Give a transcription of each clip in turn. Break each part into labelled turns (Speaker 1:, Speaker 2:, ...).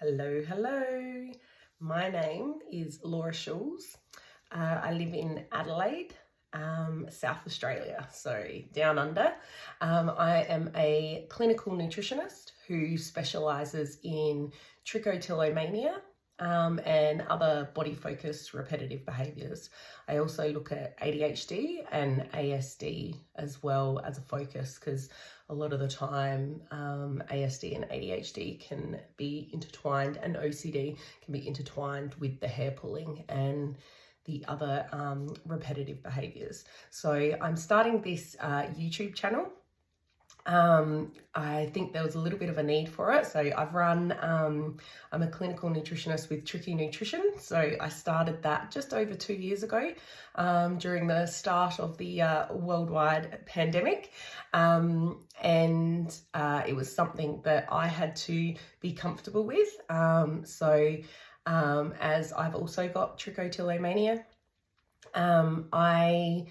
Speaker 1: Hello, hello. My name is Laura Schulz. I live in Adelaide, South Australia, so down under. I am a clinical nutritionist who specialises in trichotillomania and other body-focused repetitive behaviours. I also look at ADHD and ASD as well as a focus, because a lot of the time ASD and ADHD can be intertwined, and OCD can be intertwined with the hair pulling and the other repetitive behaviours. So I'm starting this YouTube channel. I think there was a little bit of a need for it. So I've run, I'm a clinical nutritionist with Trichotillomania Nutrition. So I started that just over 2 years ago during the start of the worldwide pandemic. And it was something that I had to be comfortable with. As I've also got trichotillomania, I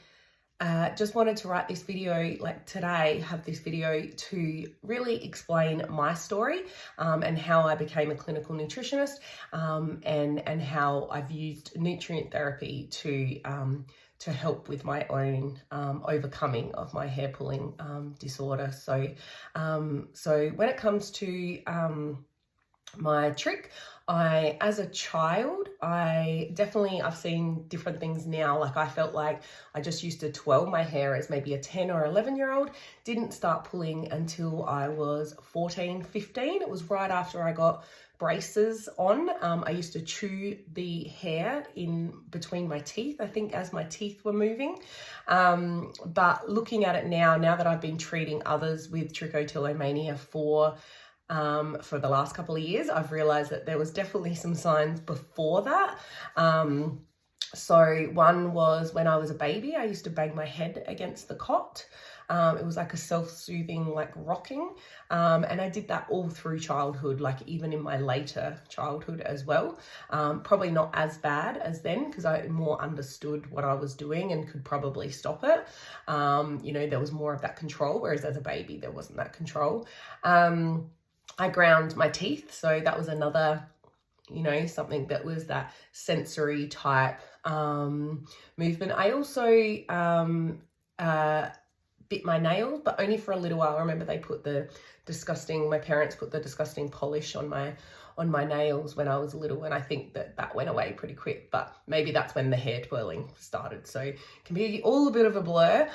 Speaker 1: just wanted to write this video, like today, have this video to really explain my story and how I became a clinical nutritionist and how I've used nutrient therapy to help with my own overcoming of my hair pulling disorder. So when it comes to my Trich, as a child, I've seen different things now. Like I felt like I just used to twirl my hair as maybe a 10 or 11-year-old. Didn't start pulling until I was 14, 15. It was right after I got braces on. I used to chew the hair in between my teeth, I think, as my teeth were moving. But looking at it now that I've been treating others with trichotillomania for the last couple of years, I've realized that there was definitely some signs before that. So one was when I was a baby, I used to bang my head against the cot. It was like a self-soothing, like rocking. And I did that all through childhood, like even in my later childhood as well. Probably not as bad as then, because I more understood what I was doing and could probably stop it. There was more of that control, whereas as a baby, there wasn't that control. I ground my teeth, so that was another, something that was that sensory type movement. I also bit my nails, but only for a little while. I remember my parents put the disgusting polish on my nails when I was little, and I think that went away pretty quick, but maybe that's when the hair twirling started. So it can be all a bit of a blur.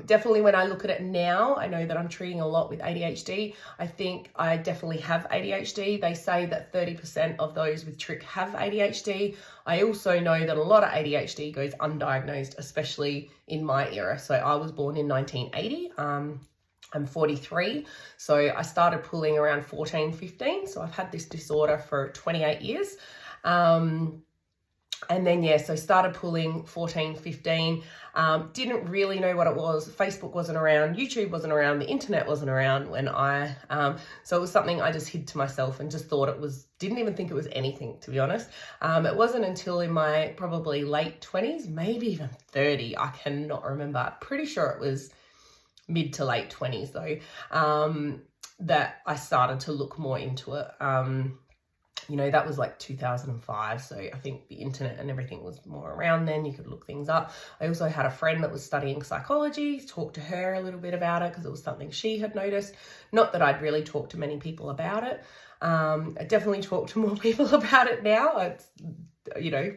Speaker 1: Definitely when I look at it now, I know that I'm treating a lot with ADHD. I think I definitely have ADHD. They say that 30% of those with Trich have ADHD. I also know that a lot of ADHD goes undiagnosed, especially in my era. So I was born in 1980. I'm 43, so I started pulling around 14, 15. So I've had this disorder for 28 years. And then, so started pulling 14, 15. Didn't really know what it was. Facebook wasn't around, YouTube wasn't around, the internet wasn't around when so it was something I just hid to myself and just thought didn't even think it was anything, to be honest. It wasn't until in my probably late 20s, maybe even 30, I cannot remember. I'm pretty sure it was mid to late 20s though, that I started to look more into it. That was like 2005. So I think the internet and everything was more around then. You could look things up. I also had a friend that was studying psychology, talked to her a little bit about it because it was something she had noticed. Not that I'd really talked to many people about it. I definitely talk to more people about it now. It's,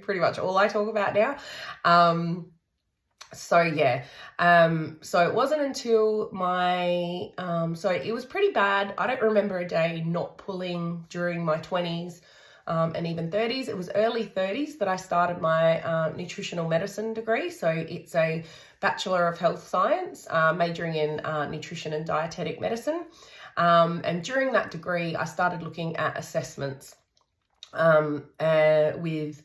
Speaker 1: pretty much all I talk about now. So it wasn't until so it was pretty bad. I don't remember a day not pulling during my 20s and even 30s. It was early 30s that I started my nutritional medicine degree. So it's a Bachelor of Health Science, majoring in nutrition and dietetic medicine. And during that degree, I started looking at assessments with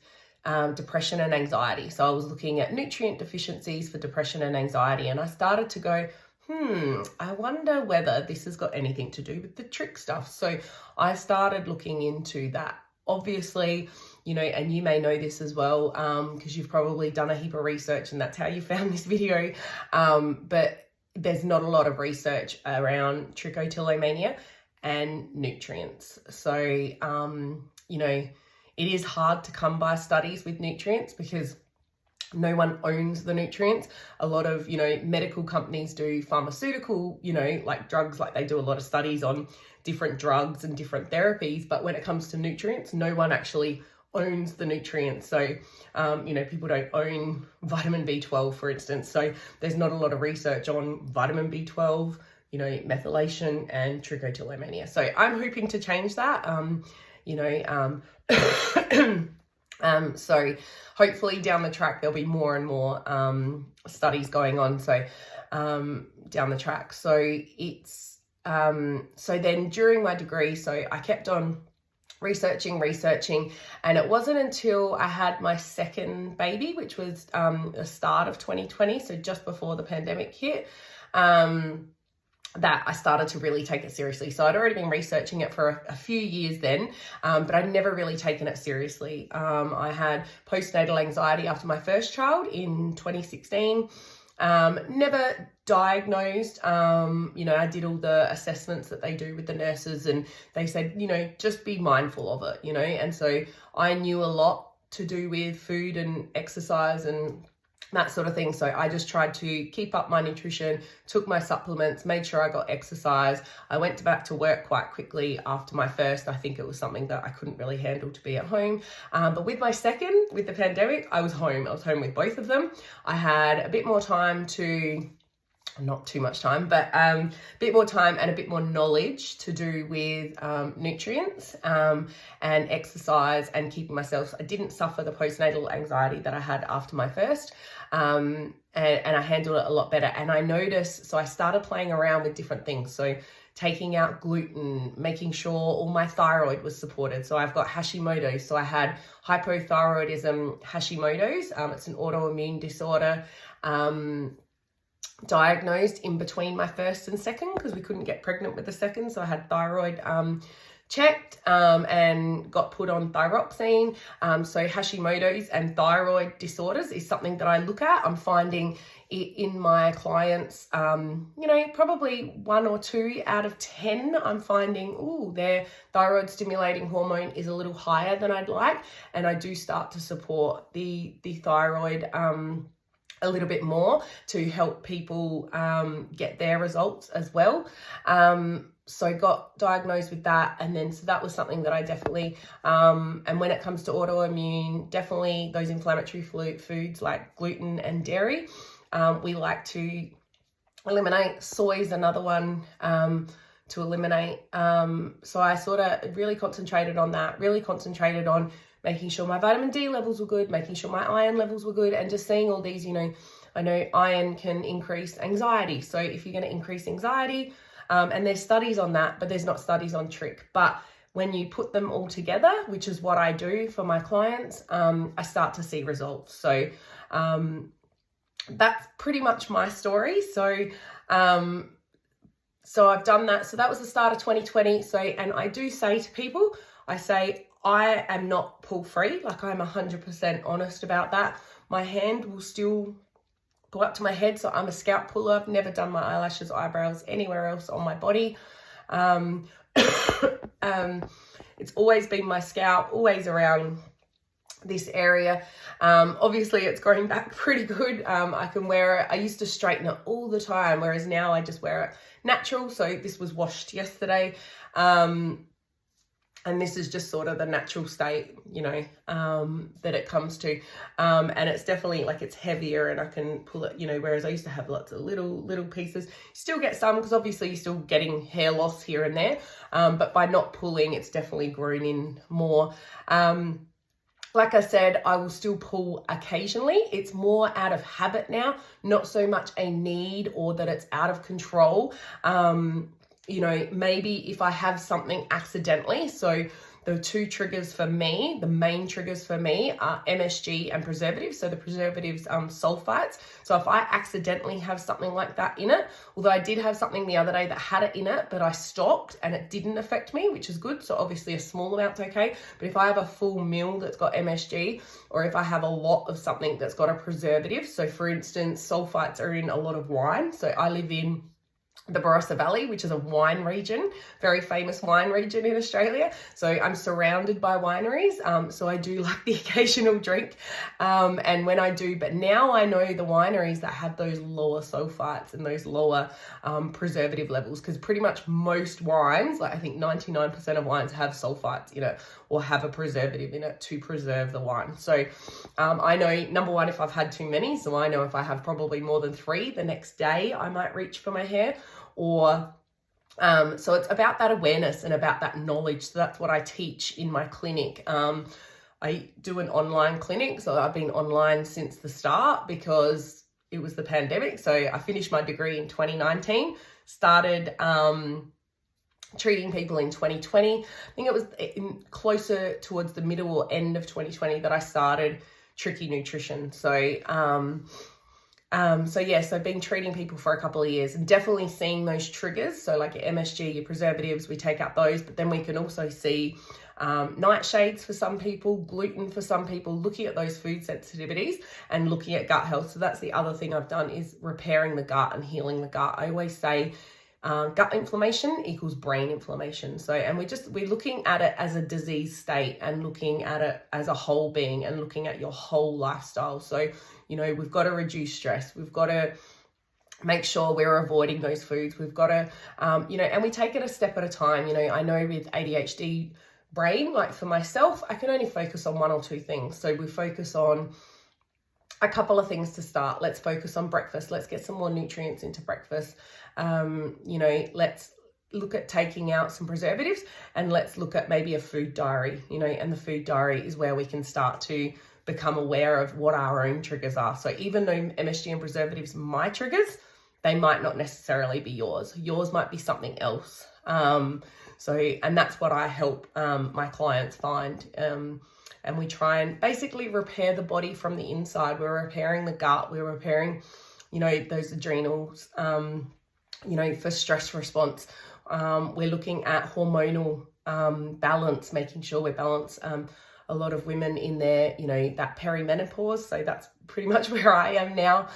Speaker 1: depression and anxiety. So I was looking at nutrient deficiencies for depression and anxiety, and I started to go, I wonder whether this has got anything to do with the Trich stuff. So I started looking into that. Obviously, and you may know this as well, because you've probably done a heap of research and that's how you found this video. But there's not a lot of research around trichotillomania. and nutrients. So, you know, it is hard to come by studies with nutrients because no one owns the nutrients. A lot of, you know, medical companies do pharmaceutical, you know, like drugs, like they do a lot of studies on different drugs and different therapies. But when it comes to nutrients, no one actually owns the nutrients. So, you know, people don't own vitamin B12, for instance. So there's not a lot of research on vitamin B12, you know, methylation and trichotillomania. So I'm hoping to change that, you know, so hopefully down the track, there'll be more and more studies going on. So down the track. So it's, so then during my degree, so I kept on researching, and it wasn't until I had my second baby, which was the start of 2020, so just before the pandemic hit, that I started to really take it seriously. So I'd already been researching it for a few years then, but I'd never really taken it seriously. I had postnatal anxiety after my first child in 2016. Never diagnosed. You know, I did all the assessments that they do with the nurses, and they said, you know, just be mindful of it, you know. And so I knew a lot to do with food and exercise and that sort of thing. So I just tried to keep up my nutrition, took my supplements, made sure I got exercise. I went back to work quite quickly after my first. I think it was something that I couldn't really handle to be at home. But with my second, with the pandemic, I was home. I was home with both of them. I had a bit more time to, not too much time, but a bit more time and a bit more knowledge to do with nutrients and exercise and keeping myself. I didn't suffer the postnatal anxiety that I had after my first, and I handled it a lot better. And I noticed, so I started playing around with different things. So taking out gluten, making sure all my thyroid was supported. So I've got Hashimoto's. So I had hypothyroidism Hashimoto's. It's an autoimmune disorder. Diagnosed in between my first and second because we couldn't get pregnant with the second. So I had thyroid checked and got put on thyroxine. So Hashimoto's and thyroid disorders is something that I look at. I'm finding it in my clients, you know, probably 1 or 2 out of 10, I'm finding, their thyroid stimulating hormone is a little higher than I'd like. And I do start to support the thyroid a little bit more to help people get their results as well. So I got diagnosed with that, and then so that was something that I definitely, and when it comes to autoimmune, definitely those inflammatory foods like gluten and dairy, we like to eliminate. Soy is another one to eliminate. So I sort of really concentrated on that, really concentrated on making sure my vitamin D levels were good, making sure my iron levels were good, and just seeing all these, you know, I know iron can increase anxiety. So if you're going to increase anxiety, and there's studies on that, but there's not studies on Trich. But when you put them all together, which is what I do for my clients, I start to see results. So that's pretty much my story. So so I've done that. So that was the start of 2020. So, and I do say to people, I say, I am not pull free. Like, I'm 100% honest about that. My hand will still go up to my head. So I'm a scalp puller. I've never done my eyelashes, eyebrows, anywhere else on my body. It's always been my scalp, always around this area. Obviously it's growing back pretty good. I can wear it. I used to straighten it all the time, whereas now I just wear it natural. So this was washed yesterday. And this is just sort of the natural state, you know, that it comes to. And it's definitely like, it's heavier and I can pull it, you know, whereas I used to have lots of little pieces. Still get some because obviously you're still getting hair loss here and there. But by not pulling, it's definitely grown in more. Like I said, I will still pull occasionally. It's more out of habit now, not so much a need or that it's out of control. You know, maybe if I have something accidentally. So the two triggers for me, the main triggers for me are MSG and preservatives. So the preservatives, sulfites. So if I accidentally have something like that in it, although I did have something the other day that had it in it, but I stopped and it didn't affect me, which is good. So obviously a small amount's okay. But if I have a full meal that's got MSG, or if I have a lot of something that's got a preservative, so for instance, sulfites are in a lot of wine. So I live in the Barossa Valley, which is a wine region, very famous wine region in Australia. So I'm surrounded by wineries. So I do like the occasional drink. And when I do, but now I know the wineries that have those lower sulfites and those lower preservative levels, because pretty much most wines, like I think 99% of wines have sulfites in it or have a preservative in it to preserve the wine. So I know, number one, if I've had too many, so I know if I have probably more than 3, the next day I might reach for my hair. Or so it's about that awareness and about that knowledge. So that's what I teach in my clinic. I do an online clinic, so I've been online since the start because it was the pandemic. So I finished my degree in 2019, started treating people in 2020. I think it was closer towards the middle or end of 2020 that I started Tricky Nutrition. So yes, I've been treating people for a couple of years and definitely seeing those triggers. So like your MSG, your preservatives, we take out those, but then we can also see nightshades for some people, gluten for some people, looking at those food sensitivities and looking at gut health. So that's the other thing I've done, is repairing the gut and healing the gut. I always say gut inflammation equals brain inflammation. So, and we're looking at it as a disease state and looking at it as a whole being and looking at your whole lifestyle. So, you know, we've got to reduce stress. We've got to make sure we're avoiding those foods. We've got to, you know, and we take it a step at a time. You know, I know with ADHD brain, like for myself, I can only focus on 1 or 2 things. So we focus on a couple of things to start. Let's focus on breakfast. Let's get some more nutrients into breakfast. You know, let's look at taking out some preservatives, and let's look at maybe a food diary, you know, and the food diary is where we can start to become aware of what our own triggers are. So even though MSG and preservatives are my triggers, they might not necessarily be yours. Yours might be something else. And that's what I help my clients find. And we try and basically repair the body from the inside. We're repairing the gut. We're repairing, you know, those adrenals, you know, for stress response. We're looking at hormonal balance, making sure we're balanced. A lot of women in their, you know, that perimenopause. So that's pretty much where I am now.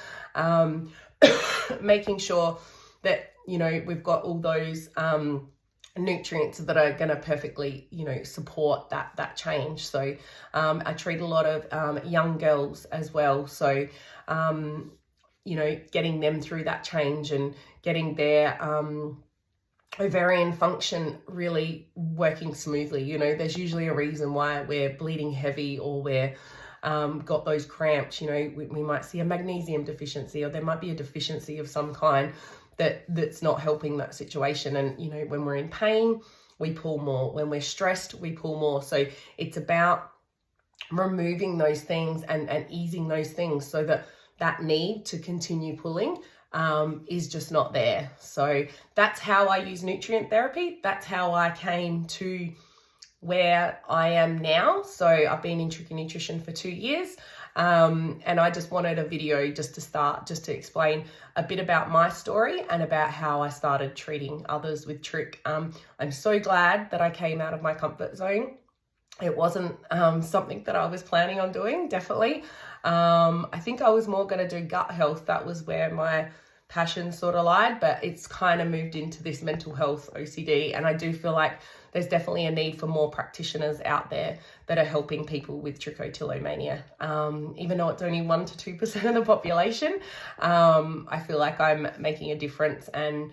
Speaker 1: Making sure that, you know, we've got all those nutrients that are going to perfectly, you know, support that change. So I treat a lot of young girls as well. So, you know, getting them through that change and getting their ovarian function really working smoothly. You know, there's usually a reason why we're bleeding heavy or we're got those cramps. You know, we might see a magnesium deficiency, or there might be a deficiency of some kind that's not helping that situation. And, you know, when we're in pain, we pull more. When we're stressed, we pull more. So it's about removing those things and easing those things so that need to continue pulling is just not there. So that's how I use nutrient therapy. That's how I came to where I am now. So I've been in Trichotillomania nutrition for 2 years. And I just wanted a video just to explain a bit about my story and about how I started treating others with Trich. I'm so glad that I came out of my comfort zone. It wasn't something that I was planning on doing, definitely. I think I was more going to do gut health. That was where my passion sort of lied, but it's kind of moved into this mental health OCD. And I do feel like there's definitely a need for more practitioners out there that are helping people with trichotillomania. Even though it's only 1 to 2% of the population, I feel like I'm making a difference and,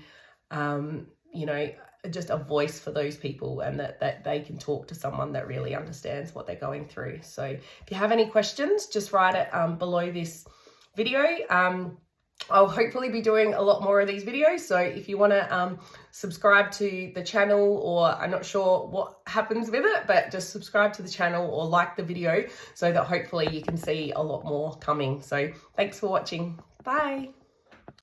Speaker 1: you know, just a voice for those people, and that they can talk to someone that really understands what they're going through. So if you have any questions, just write it below this video. I'll hopefully be doing a lot more of these videos. So if you want to subscribe to the channel, or I'm not sure what happens with it, but just subscribe to the channel or like the video so that hopefully you can see a lot more coming. So thanks for watching. Bye.